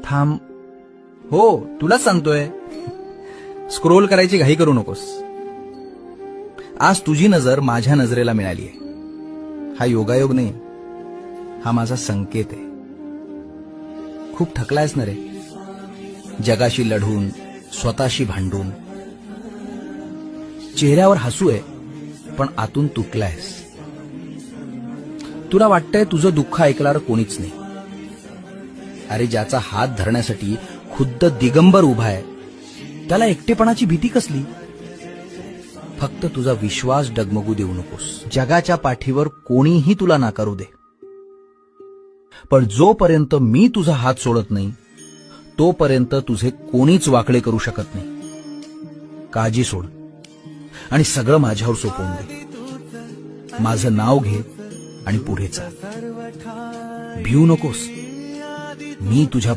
थांब. हो, तुलाच सांगतोय. स्क्रोल करायची घाई करू नकोस. आज तुझी नजर माझ्या नजरेला मिळालीये. हा योगायोग नाही, हा माझा संकेत आहे. खूप थकलायस ना रे, जगाशी लढून, स्वतःशी भांडून. चेहऱ्यावर हसू आहे, पण आतून तुटलायस. तुला वाटतंय तुझं दुःख ऐकणार कोणीच नाही. अरे, ज्याचा हात धरण्यासाठी खुद्द दिगंबर उभा आहे, त्याला एकटेपणाची भीती कसली? फक्त तुझा विश्वास डगमगू देऊ नकोस. जगाच्या पाठीवर कोणीही तुला नाकारू दे, पण जोपर्यंत मी तुझा हात सोडत नाही, तोपर्यंत तुझे कोणीच वाकडे करू शकत नाही. काळजी सोड आणि सगळं माझ्यावर सोपवून दे. माझं नाव घे आणि पुढे चाल. भिवू नकोस. मी तुझ्या